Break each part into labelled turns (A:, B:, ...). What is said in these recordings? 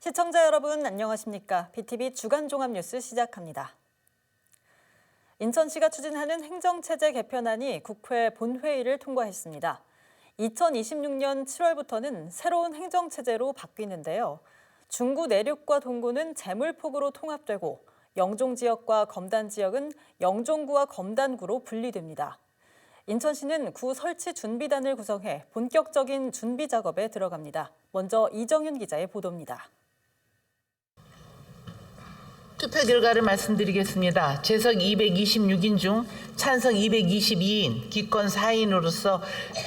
A: 시청자 여러분 안녕하십니까? BTV 주간 종합 뉴스 시작합니다. 인천시가 추진하는 행정체제 개편안이 국회 본회의를 통과했습니다. 2026년 7월부터는 새로운 행정체제로 바뀌는데요. 중구 내륙과 동구는 제물포구로 통합되고 영종지역과 검단지역은 영종구와 검단구로 분리됩니다. 인천시는 구 설치 준비단을 구성해 본격적인 준비 작업에 들어갑니다. 먼저 이정윤 기자의 보도입니다.
B: 투표 결과를 말씀드리겠습니다. 재석 226인 중 찬성 222인, 기권 4인으로서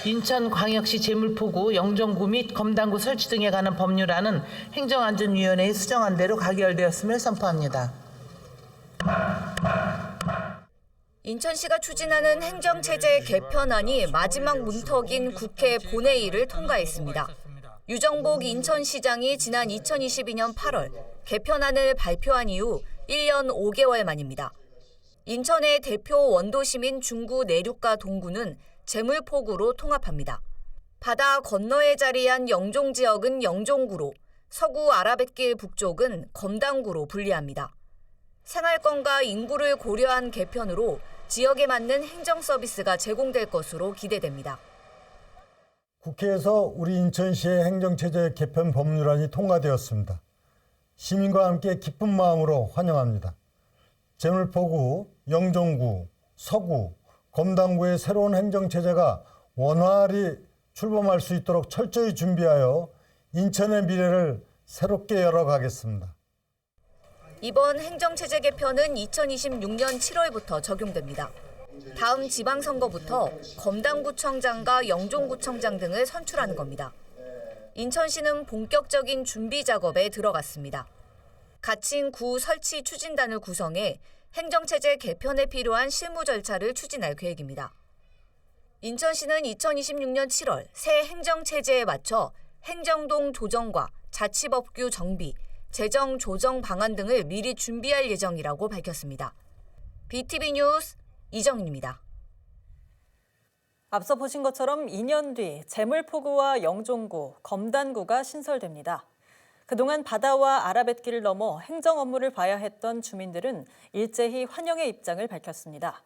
B: 인천광역시 제물포구, 영종구 및 검단구 설치 등에 관한 법률안은 행정안전위원회에 수정한 대로 가결되었음을 선포합니다.
C: 인천시가 추진하는 행정체제 개편안이 마지막 문턱인 국회 본회의를 통과했습니다. 유정복 인천시장이 지난 2022년 8월 개편안을 발표한 이후 1년 5개월 만입니다. 인천의 대표 원도심인 중구 내륙과 동구는 제물포구로 통합합니다. 바다 건너에 자리한 영종지역은 영종구로, 서구 아라뱃길 북쪽은 검단구로 분리합니다. 생활권과 인구를 고려한 개편으로 지역에 맞는 행정 서비스가 제공될 것으로 기대됩니다.
D: 국회에서 우리 인천시의 행정체제 개편 법률안이 통과되었습니다. 시민과 함께 기쁜 마음으로 환영합니다. 제물포구, 영종구, 서구, 검단구의 새로운 행정체제가 원활히 출범할 수 있도록 철저히 준비하여 인천의 미래를 새롭게 열어가겠습니다.
C: 이번 행정체제 개편은 2026년 7월부터 적용됩니다. 다음 지방선거부터 검단구청장과 영종구청장 등을 선출하는 겁니다. 인천시는 본격적인 준비 작업에 들어갔습니다. 갇힌 구 설치 추진단을 구성해 행정체제 개편에 필요한 실무 절차를 추진할 계획입니다. 인천시는 2026년 7월 새 행정체제에 맞춰 행정동 조정과 자치법규 정비, 재정 조정 방안 등을 미리 준비할 예정이라고 밝혔습니다. BTV 뉴스 이정인입니다.
A: 앞서 보신 것처럼 2년 뒤 제물포구와 영종구, 검단구가 신설됩니다. 그동안 바다와 아라뱃길을 넘어 행정 업무를 봐야 했던 주민들은 일제히 환영의 입장을 밝혔습니다.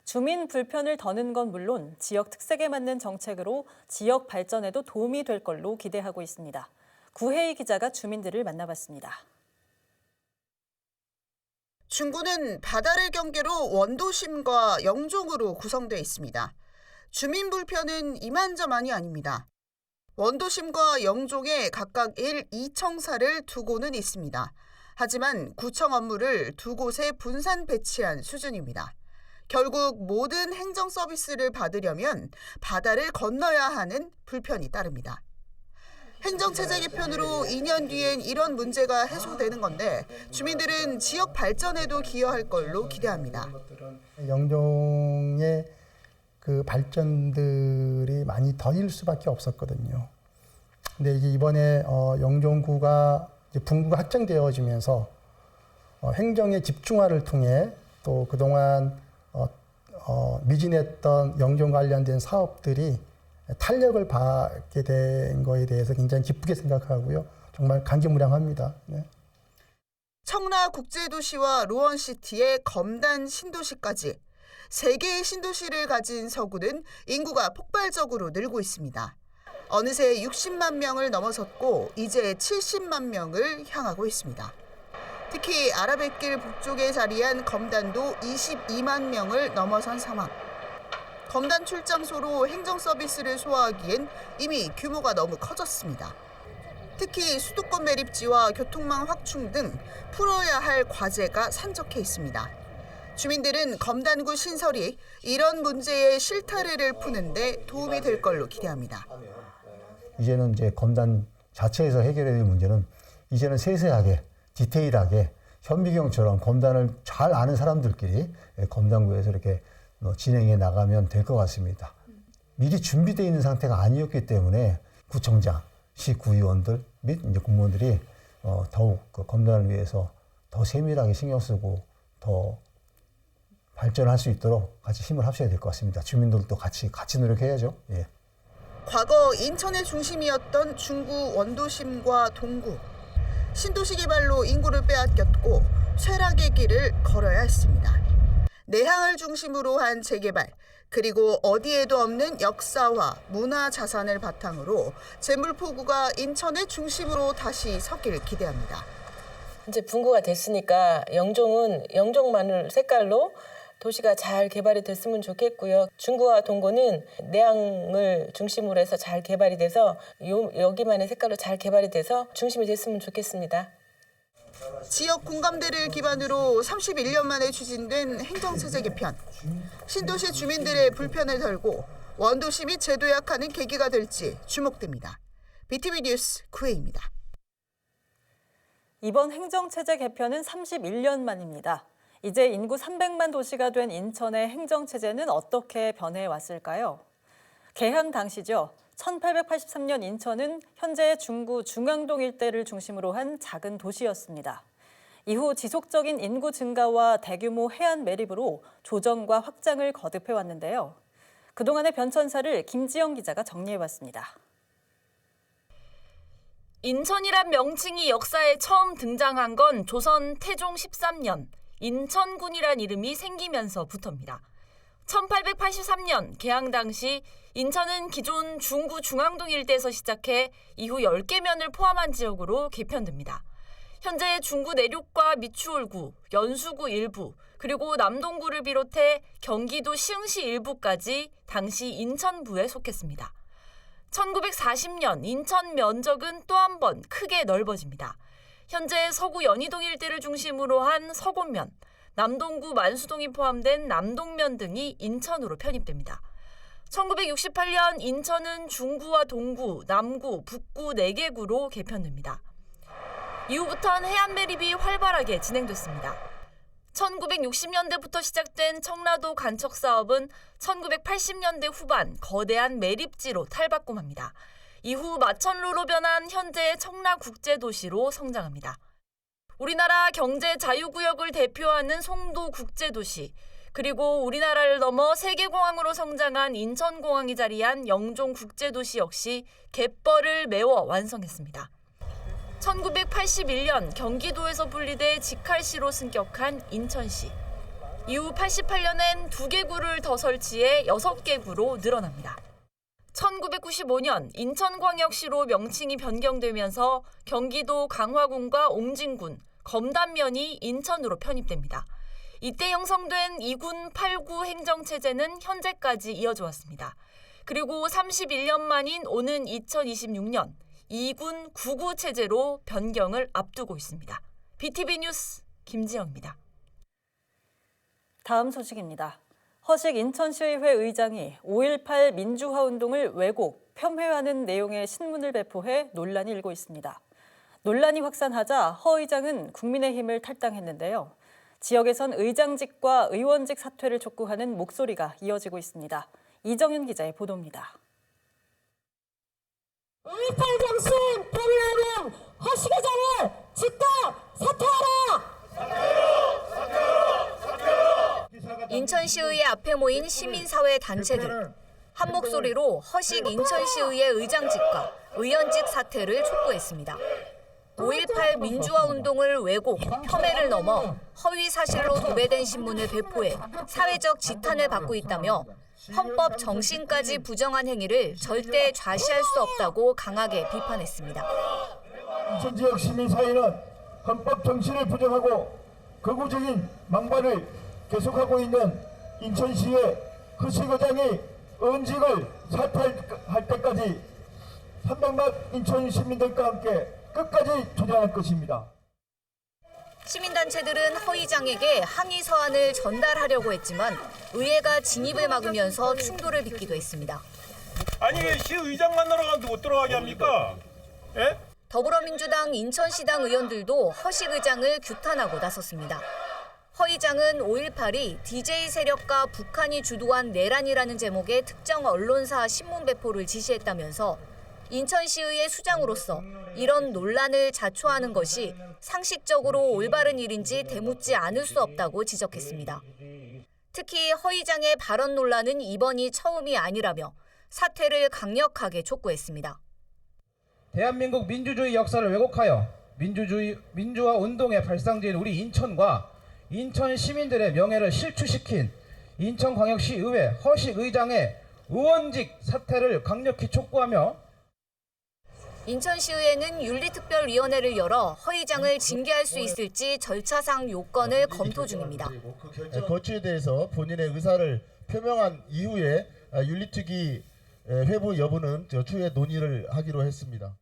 A: 주민 불편을 더는 건 물론 지역 특색에 맞는 정책으로 지역 발전에도 도움이 될 걸로 기대하고 있습니다. 구혜희 기자가 주민들을 만나봤습니다.
E: 중구는 바다를 경계로 원도심과 영종으로 구성되어 있습니다. 주민 불편은 이만저만이 아닙니다. 원도심과 영종에 각각 1, 2청사를 두고는 있습니다. 하지만 구청 업무를 두 곳에 분산 배치한 수준입니다. 결국 모든 행정 서비스를 받으려면 바다를 건너야 하는 불편이 따릅니다. 행정체제 개편으로 2년 뒤엔 이런 문제가 해소되는 건데 주민들은 지역 발전에도 기여할 걸로 기대합니다.
F: 영종의 그 발전들이 많이 더딜 수밖에 없었거든요. 근데 이제 이번에 영종구가 이제 분구가 확정되어지면서 행정의 집중화를 통해 또 그동안 미진했던 영종 관련된 사업들이 탄력을 받게 된 거에 대해서 굉장히 기쁘게 생각하고요. 정말 감개무량합니다. 네.
E: 청라 국제도시와 로원시티의 검단 신도시까지 3개의 신도시를 가진 서구는 인구가 폭발적으로 늘고 있습니다. 어느새 60만 명을 넘어섰고 이제 70만 명을 향하고 있습니다. 특히 아라뱃길 북쪽에 자리한 검단도 22만 명을 넘어선 상황. 검단 출장소로 행정 서비스를 소화하기엔 이미 규모가 너무 커졌습니다. 특히 수도권 매립지와 교통망 확충 등 풀어야 할 과제가 산적해 있습니다. 주민들은 검단구 신설이 이런 문제의 실타래를 푸는 데 도움이 될 걸로 기대합니다.
G: 이제는 이제 검단 자체에서 해결해야 될 문제는 이제는 세세하게 디테일하게 현미경처럼 검단을 잘 아는 사람들끼리 검단구에서 이렇게 진행해 나가면 될 것 같습니다. 미리 준비되어 있는 상태가 아니었기 때문에 구청장, 시구의원들 및 이제 공무원들이 더욱 그 검단을 위해서 더 세밀하게 신경 쓰고 더 발전할 수 있도록 같이 힘을 합쳐야 될 것 같습니다. 주민들도 같이 노력해야죠. 예.
E: 과거 인천의 중심이었던 중구 원도심과 동구. 신도시 개발로 인구를 빼앗겼고 쇠락의 길을 걸어야 했습니다. 내항을 중심으로 한 재개발, 그리고 어디에도 없는 역사와 문화 자산을 바탕으로 재물포구가 인천의 중심으로 다시 서길 기대합니다.
H: 이제 분구가 됐으니까 영종은 영종 마늘 색깔로 도시가 잘 개발이 됐으면 좋겠고요. 중구와 동구는 내항을 중심으로 해서 잘 개발이 돼서 여기만의 색깔로 잘 개발이 돼서 중심이 됐으면 좋겠습니다.
E: 지역 공감대를 기반으로 31년 만에 추진된 행정체제 개편. 신도시 주민들의 불편을 덜고 원도시 및 재도약하는 계기가 될지 주목됩니다. BTV 뉴스 구혜입니다.
A: 이번 행정체제 개편은 31년 만입니다. 이제 인구 300만 도시가 된 인천의 행정체제는 어떻게 변해왔을까요? 개항 당시죠. 1883년 인천은 현재의 중구 중앙동 일대를 중심으로 한 작은 도시였습니다. 이후 지속적인 인구 증가와 대규모 해안 매립으로 조정과 확장을 거듭해왔는데요. 그동안의 변천사를 김지영 기자가 정리해봤습니다.
I: 인천이란 명칭이 역사에 처음 등장한 건 조선 태종 13년 인천군이란 이름이 생기면서부터입니다. 1883년 개항 당시 인천은 기존 중구 중앙동 일대에서 시작해 이후 10개 면을 포함한 지역으로 개편됩니다. 현재 중구 내륙과 미추홀구, 연수구 일부, 그리고 남동구를 비롯해 경기도 시흥시 일부까지 당시 인천부에 속했습니다. 1940년 인천 면적은 또 한 번 크게 넓어집니다. 현재 서구 연희동 일대를 중심으로 한 서곤면, 남동구 만수동이 포함된 남동면 등이 인천으로 편입됩니다. 1968년 인천은 중구와 동구, 남구, 북구 4개 구로 개편됩니다. 이후부터는 해안 매립이 활발하게 진행됐습니다. 1960년대부터 시작된 청라도 간척 사업은 1980년대 후반 거대한 매립지로 탈바꿈합니다. 이후 마천루로 변한 현재의 청라국제도시로 성장합니다. 우리나라 경제 자유구역을 대표하는 송도국제도시, 그리고 우리나라를 넘어 세계공항으로 성장한 인천공항이 자리한 영종국제도시 역시 갯벌을 메워 완성했습니다. 1981년 경기도에서 분리돼 직할시로 승격한 인천시. 이후 88년엔 2개 구를 더 설치해 6개 구로 늘어납니다. 1995년 인천광역시로 명칭이 변경되면서 경기도 강화군과 옹진군, 검단면이 인천으로 편입됩니다. 이때 형성된 2군 8구 행정체제는 현재까지 이어져 왔습니다. 그리고 31년 만인 오는 2026년 2군 9구 체제로 변경을 앞두고 있습니다. BTV 뉴스 김지영입니다.
A: 다음 소식입니다. 허식 인천시의회 의장이 5.18 민주화 운동을 왜곡, 폄훼하는 내용의 신문을 배포해 논란이 일고 있습니다. 논란이 확산하자 허 의장은 국민의힘을 탈당했는데요. 지역에선 의장직과 의원직 사퇴를 촉구하는 목소리가 이어지고 있습니다. 이정윤 기자의 보도입니다.
J: 5.18 정신 폐기하는 허식 의장을 즉각 사퇴하라!
C: 인천시의회 앞에 모인 시민사회 단체들. 한 목소리로 허식 인천시의회 의장직과 의원직 사퇴를 촉구했습니다. 5.18 민주화 운동을 왜곡, 폄훼를 넘어 허위 사실로 도배된 신문을 배포해 사회적 지탄을 받고 있다며 헌법 정신까지 부정한 행위를 절대 좌시할 수 없다고 강하게 비판했습니다.
K: 인천 지역 시민사회는 헌법 정신을 부정하고 극우적인 망발을 계속하고 있는 인천시의 허식 의장이 의원직을 사퇴할 때까지 300만 인천 시민들과 함께 끝까지 투쟁할 것입니다.
C: 시민단체들은 허 의장에게 항의 서한을 전달하려고 했지만 의회가 진입을 막으면서 충돌을 빚기도 했습니다.
L: 아니 왜 시의장 만나러 가는데 못 들어가게 합니까? 예?
C: 더불어민주당 인천시당 의원들도 허식 의장을 규탄하고 나섰습니다. 허 의장은 5.18이 DJ 세력과 북한이 주도한 내란이라는 제목의 특정 언론사 신문 배포를 지시했다면서 인천시의회 수장으로서 이런 논란을 자초하는 것이 상식적으로 올바른 일인지 되묻지 않을 수 없다고 지적했습니다. 특히 허 의장의 발언 논란은 이번이 처음이 아니라며 사퇴를 강력하게 촉구했습니다.
M: 대한민국 민주주의 역사를 왜곡하여 민주화 운동의 발상지인 우리 인천과 인천 시민들의 명예를 실추시킨 인천광역시의회 허식 의장의 의원직 사퇴를 강력히 촉구하며
C: 인천시의회는 윤리특별위원회를 열어 허 의장을 징계할 수 있을지 절차상 요건을 검토 중입니다.
K: 거취에 대해서 본인의 의사를 표명한 이후에 윤리특위 회부 여부는 추후에 논의를 하기로 했습니다.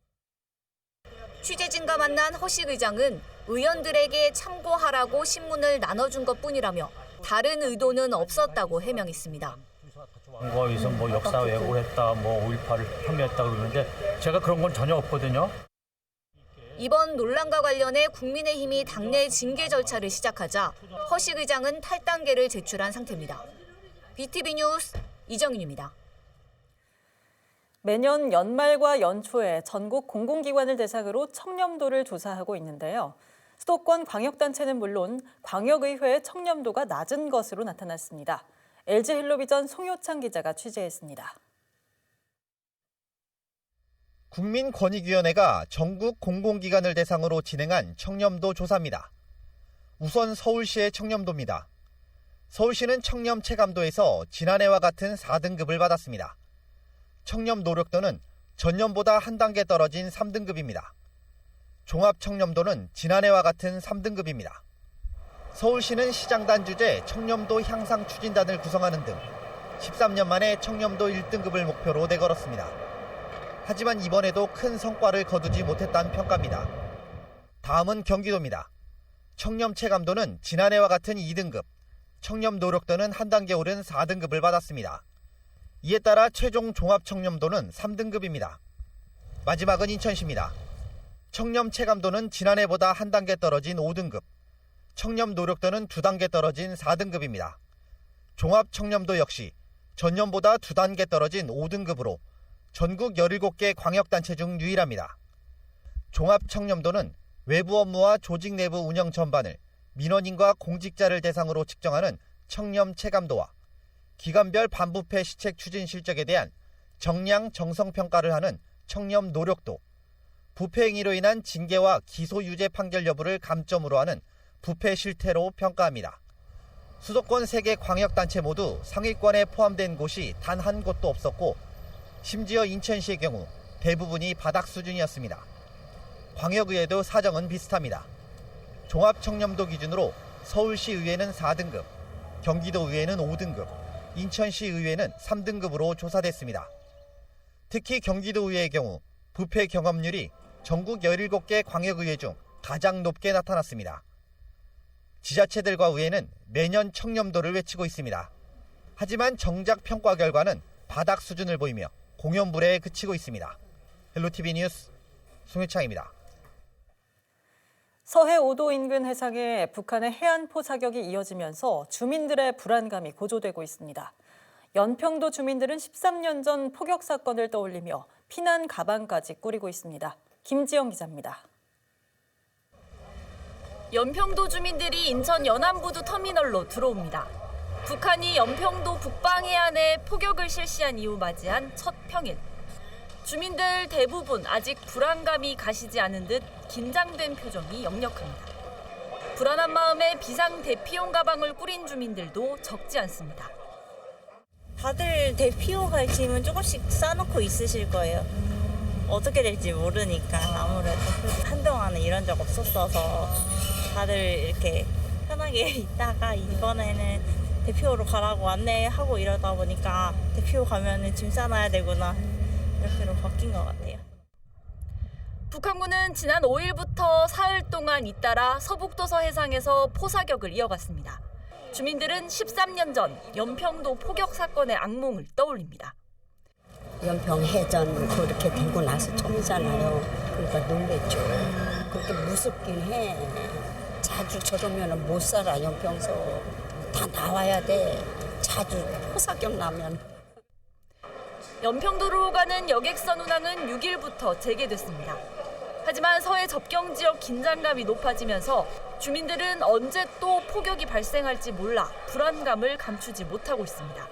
C: 취재진과 만난 허식 의장은 의원들에게 참고하라고 신문을 나눠준 것뿐이라며 다른 의도는 없었다고 해명했습니다.
N: 거기서 뭐 역사 왜곡을 했다, 뭐 5.18을 폄훼했다 그러는데 제가 그런 건 전혀 없거든요.
C: 이번 논란과 관련해 국민의힘이 당내 징계 절차를 시작하자 허식 의장은 탈당계를 제출한 상태입니다. BTV 뉴스 이정윤입니다.
A: 매년 연말과 연초에 전국 공공기관을 대상으로 청렴도를 조사하고 있는데요. 수도권 광역단체는 물론 광역의회의 청렴도가 낮은 것으로 나타났습니다. LG 헬로비전 송효창 기자가 취재했습니다.
O: 국민권익위원회가 전국 공공기관을 대상으로 진행한 청렴도 조사입니다. 우선 서울시의 청렴도입니다. 서울시는 청렴 체감도에서 지난해와 같은 4등급을 받았습니다. 청렴 노력도는 전년보다 한 단계 떨어진 3등급입니다. 종합 청렴도는 지난해와 같은 3등급입니다. 서울시는 시장단 주재 청렴도 향상 추진단을 구성하는 등 13년 만에 청렴도 1등급을 목표로 내걸었습니다. 하지만 이번에도 큰 성과를 거두지 못했다는 평가입니다. 다음은 경기도입니다. 청렴 체감도는 지난해와 같은 2등급, 청렴 노력도는 한 단계 오른 4등급을 받았습니다. 이에 따라 최종 종합 청렴도는 3등급입니다. 마지막은 인천시입니다. 청렴 체감도는 지난해보다 한 단계 떨어진 5등급, 청렴 노력도는 2단계 떨어진 4등급입니다. 종합 청렴도 역시 전년보다 2단계 떨어진 5등급으로 전국 17개 광역단체 중 유일합니다. 종합 청렴도는 외부 업무와 조직 내부 운영 전반을 민원인과 공직자를 대상으로 측정하는 청렴 체감도와 기관별 반부패 시책 추진 실적에 대한 정량 정성 평가를 하는 청렴 노력도, 부패 행위로 인한 징계와 기소 유죄 판결 여부를 감점으로 하는 부패 실태로 평가합니다. 수도권 3개 광역단체 모두 상위권에 포함된 곳이 단 한 곳도 없었고 심지어 인천시의 경우 대부분이 바닥 수준이었습니다. 광역의회도 사정은 비슷합니다. 종합청렴도 기준으로 서울시의회는 4등급, 경기도의회는 5등급, 인천시의회는 3등급으로 조사됐습니다. 특히 경기도의회의 경우 부패 경험률이 전국 17개 광역의회 중 가장 높게 나타났습니다. 지자체들과 의회는 매년 청렴도를 외치고 있습니다. 하지만 정작 평가 결과는 바닥 수준을 보이며 공연불회에 그치고 있습니다. 헬로티비 뉴스 송혜창입니다.
A: 서해 5도 인근 해상에 북한의 해안포 사격이 이어지면서 주민들의 불안감이 고조되고 있습니다. 연평도 주민들은 13년 전 포격 사건을 떠올리며 피난 가방까지 꾸리고 있습니다. 김지영 기자입니다.
I: 연평도 주민들이 인천 연안부두 터미널로 들어옵니다. 북한이 연평도 북방 해안에 포격을 실시한 이후 맞이한 첫 평일. 주민들 대부분 아직 불안감이 가시지 않은 듯 긴장된 표정이 역력합니다. 불안한 마음에 비상 대피용 가방을 꾸린 주민들도 적지 않습니다.
P: 다들 대피용 갈 짐은 조금씩 싸놓고 있으실 거예요. 어떻게 될지 모르니까 아무래도 한동안은 이런 적 없었어서 다들 이렇게 편하게 있다가 이번에는 대피호로 가라고 안내하고 이러다 보니까 대피호 가면은 짐 싸놔야 되구나 이렇게로 바뀐 것 같아요.
I: 북한군은 지난 5일부터 사흘 동안 잇따라 서북도서 해상에서 포사격을 이어갔습니다. 주민들은 13년 전 연평도 포격 사건의 악몽을 떠올립니다.
Q: 연평 해전 그렇게 되고 나서 처음이잖아요. 그러니까 놀랬죠. 그렇게 무섭긴 해. 자주 저러면 못 살아. 연평서 다 나와야 돼. 자주 포사격 나면.
I: 연평도로 가는 여객선 운항은 6일부터 재개됐습니다. 하지만 서해 접경 지역 긴장감이 높아지면서 주민들은 언제 또 폭격이 발생할지 몰라 불안감을 감추지 못하고 있습니다.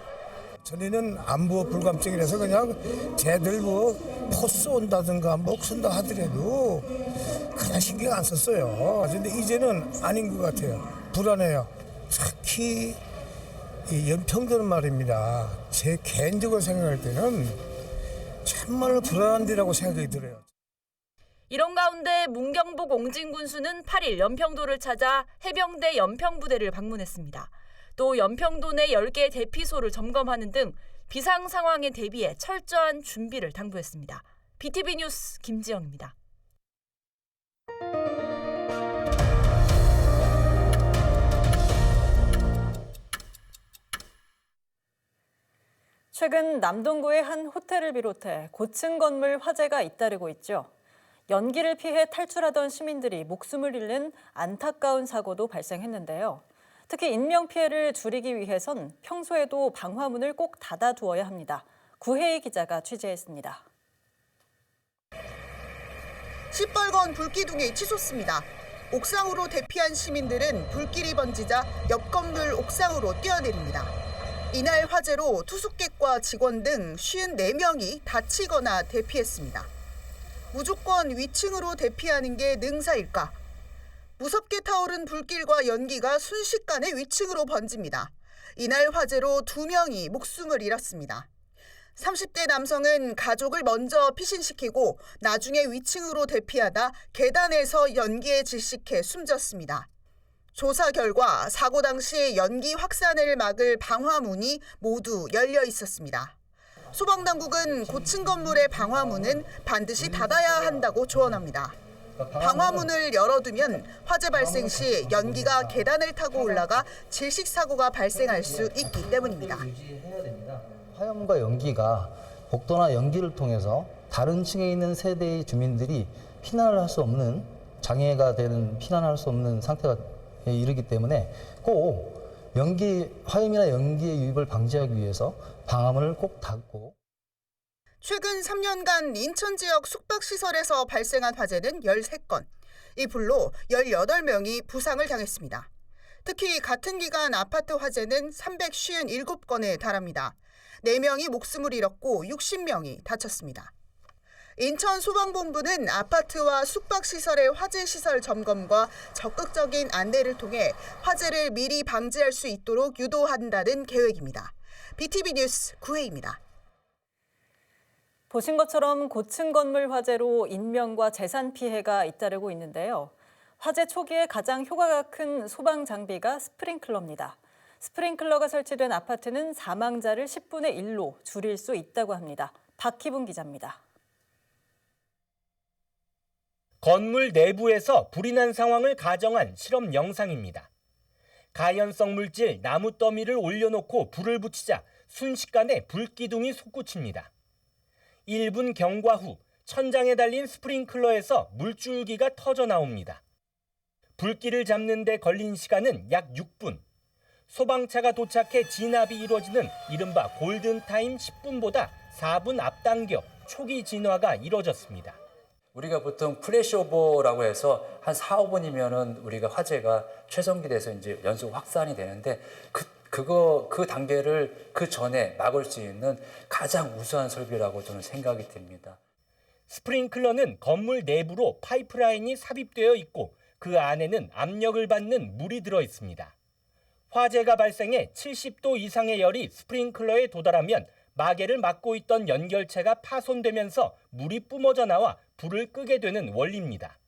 R: 전에는 안보 불감증이라서 그냥 쟤들 뭐 포 쏜다든가 목 쏜다 하더라도 그냥 신경 안 썼어요. 근데 이제는 아닌 것 같아요. 불안해요. 특히 이 연평도는 말입니다. 제 개인적으로 생각할 때는 참말로 불안한 데라고 생각이 들어요.
I: 이런 가운데 문경복 옹진군수는 8일 연평도를 찾아 해병대 연평부대를 방문했습니다. 또 연평도 내 10개 대피소를 점검하는 등 비상 상황에 대비해 철저한 준비를 당부했습니다. BTV 뉴스 김지영입니다.
A: 최근 남동구의 한 호텔을 비롯해 고층 건물 화재가 잇따르고 있죠. 연기를 피해 탈출하던 시민들이 목숨을 잃는 안타까운 사고도 발생했는데요. 특히 인명피해를 줄이기 위해선 평소에도 방화문을 꼭 닫아두어야 합니다. 구혜희 기자가 취재했습니다.
E: 시뻘건 불기둥이 치솟습니다. 옥상으로 대피한 시민들은 불길이 번지자 옆 건물 옥상으로 뛰어내립니다. 이날 화재로 투숙객과 직원 등 54명이 다치거나 대피했습니다. 무조건 위층으로 대피하는 게 능사일까? 무섭게 타오른 불길과 연기가 순식간에 위층으로 번집니다. 이날 화재로 2명이 목숨을 잃었습니다. 30대 남성은 가족을 먼저 피신시키고 나중에 위층으로 대피하다 계단에서 연기에 질식해 숨졌습니다. 조사 결과 사고 당시 연기 확산을 막을 방화문이 모두 열려 있었습니다. 소방당국은 고층 건물의 방화문은 반드시 닫아야 한다고 조언합니다. 방화문을 열어두면 화재 발생 시 연기가 계단을 타고 올라가 질식 사고가 발생할 수 있기 때문입니다.
S: 화염과 연기가 복도나 연기를 통해서 다른 층에 있는 세대의 주민들이 피난을 할 수 없는 장애가 되는 피난할 수 없는 상태가 이르기 때문에 꼭 화염이나 연기의 유입을 방지하기 위해서 방화문을 꼭 닫고.
E: 최근 3년간 인천 지역 숙박시설에서 발생한 화재는 13건. 이 불로 18명이 부상을 당했습니다. 특히 같은 기간 아파트 화재는 357건에 달합니다. 4명이 목숨을 잃었고 60명이 다쳤습니다. 인천 소방본부는 아파트와 숙박시설의 화재시설 점검과 적극적인 안내를 통해 화재를 미리 방지할 수 있도록 유도한다는 계획입니다. BTV 뉴스 구혜입니다.
A: 보신 것처럼 고층 건물 화재로 인명과 재산 피해가 잇따르고 있는데요. 화재 초기에 가장 효과가 큰 소방 장비가 스프링클러입니다. 스프링클러가 설치된 아파트는 사망자를 10분의 1로 줄일 수 있다고 합니다. 박희분 기자입니다.
T: 건물 내부에서 불이 난 상황을 가정한 실험 영상입니다. 가연성 물질 나무 더미를 올려놓고 불을 붙이자 순식간에 불기둥이 솟구칩니다. 1분 경과 후 천장에 달린 스프링클러에서 물줄기가 터져 나옵니다. 불길을 잡는 데 걸린 시간은 약 6분. 소방차가 도착해 진압이 이루어지는 이른바 골든타임 10분보다 4분 앞당겨 초기 진화가 이루어졌습니다.
U: 우리가 보통 플래시오버라고 해서 한 4, 5분이면은 우리가 화재가 최성기 돼서 이제 연속 확산이 되는데 그 단계를 그 전에 막을 수 있는 가장 우수한 설비라고 저는 생각이 됩니다.
T: 스프링클러는 건물 내부로 파이프라인이 삽입되어 있고 그 안에는 압력을 받는 물이 들어 있습니다. 화재가 발생해 70도 이상의 열이 스프링클러에 도달하면 마개를 막고 있던 연결체가 파손되면서 물이 뿜어져 나와 불을 끄게 되는 원리입니다.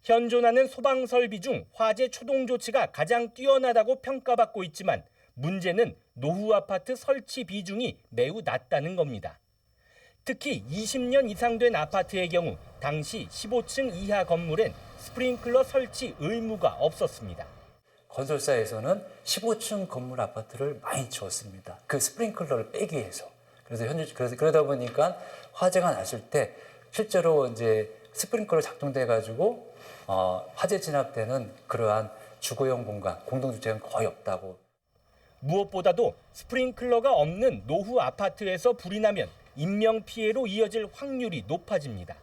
T: 현존하는 소방 설비 중 화재 초동 조치가 가장 뛰어나다고 평가받고 있지만 문제는 노후 아파트 설치 비중이 매우 낮다는 겁니다. 특히 20년 이상 된 아파트의 경우 당시 15층 이하 건물엔 스프링클러 설치 의무가 없었습니다.
U: 건설사에서는 15층 건물 아파트를 많이 지었습니다. 그 스프링클러를 빼기 위해서. 그래서 그러다 보니까 화재가 났을 때 실제로 이제 스프링클러 작동돼 가지고 화재 진압되는 그러한 주거용 공간, 공동주택은 거의 없다고.
T: 무엇보다도 스프링클러가 없는 노후 아파트에서 불이 나면 인명피해로 이어질 확률이 높아집니다.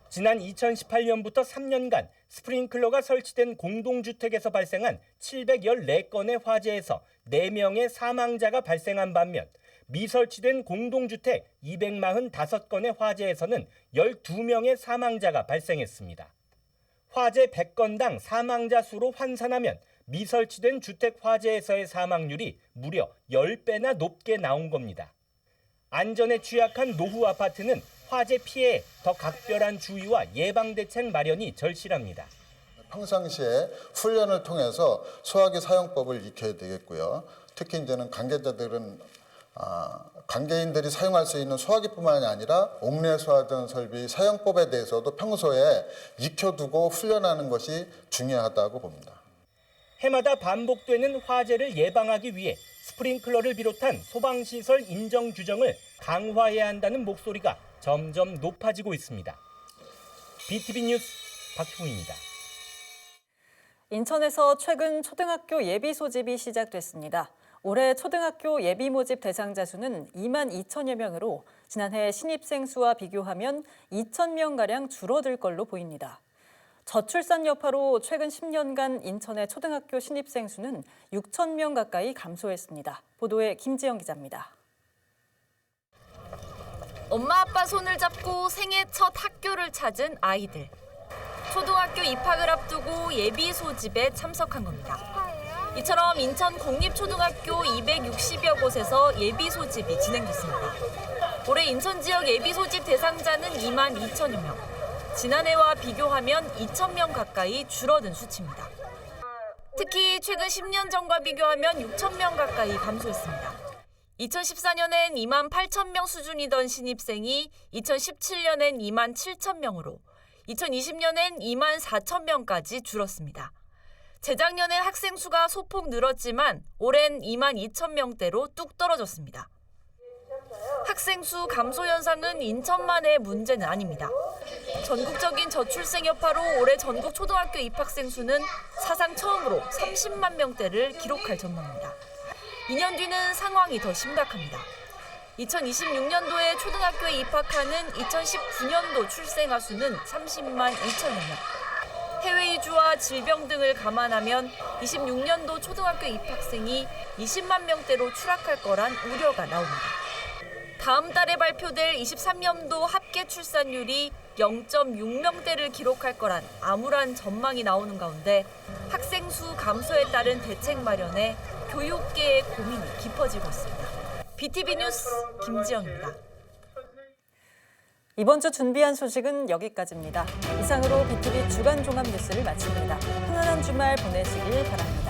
T: 지난 2018년부터 3년간 스프링클러가 설치된 공동주택에서 발생한 714건의 화재에서 4명의 사망자가 발생한 반면 미설치된 공동주택 245건의 화재에서는 12명의 사망자가 발생했습니다. 화재 100건당 사망자 수로 환산하면 미설치된 주택 화재에서의 사망률이 무려 10배나 높게 나온 겁니다. 안전에 취약한 노후 아파트는 화재 피해에 더 각별한 주의와 예방 대책 마련이 절실합니다.
B: 평상시에 훈련을 통해서 소화기 사용법을 익혀야 되겠고요. 특히 이제는 관계자들은 관계인들이 사용할 수 있는 소화기뿐만이 아니라 옥내 소화전 설비 사용법에 대해서도 평소에 익혀두고 훈련하는 것이 중요하다고 봅니다.
T: 해마다 반복되는 화재를 예방하기 위해 스프링클러를 비롯한 소방시설 인정 규정을 강화해야 한다는 목소리가 점점 높아지고 있습니다. BTV 뉴스 박형우입니다.
A: 인천에서 최근 초등학교 예비 소집이 시작됐습니다. 올해 초등학교 예비 모집 대상자 수는 2만 2천여 명으로 지난해 신입생 수와 비교하면 2천 명가량 줄어들 걸로 보입니다. 저출산 여파로 최근 10년간 인천의 초등학교 신입생 수는 6천 명 가까이 감소했습니다. 보도에 김지영 기자입니다.
I: 엄마 아빠 손을 잡고 생애 첫 학교를 찾은 아이들. 초등학교 입학을 앞두고 예비 소집에 참석한 겁니다. 이처럼 인천 공립초등학교 260여 곳에서 예비 소집이 진행됐습니다. 올해 인천 지역 예비 소집 대상자는 2만 2천여 명. 지난해와 비교하면 2천 명 가까이 줄어든 수치입니다. 특히 최근 10년 전과 비교하면 6천 명 가까이 감소했습니다. 2014년엔 2만 8천 명 수준이던 신입생이 2017년엔 2만 7천 명으로 2020년엔 2만 4천 명까지 줄었습니다. 재작년엔 학생 수가 소폭 늘었지만 올해는 2만 2천 명대로 뚝 떨어졌습니다. 학생 수 감소 현상은 인천만의 문제는 아닙니다. 전국적인 저출생 여파로 올해 전국 초등학교 입학생 수는 사상 처음으로 30만 명대를 기록할 전망입니다. 2년 뒤는 상황이 더 심각합니다. 2026년도에 초등학교에 입학하는 2019년도 출생아 수는 30만 2천여 명. 해외 이주와 질병 등을 감안하면 26년도 초등학교 입학생이 20만 명대로 추락할 거란 우려가 나옵니다. 다음 달에 발표될 23년도 합계 출산율이 0.6명대를 기록할 거란 암울한 전망이 나오는 가운데 학생 수 감소에 따른 대책 마련에 교육계의 고민이 깊어지고 있습니다. BTV 뉴스 김지영입니다.
A: 이번 주 준비한 소식은 여기까지입니다. 이상으로 BTV 주간 종합 뉴스를 마칩니다. 편안한 주말 보내시길 바랍니다.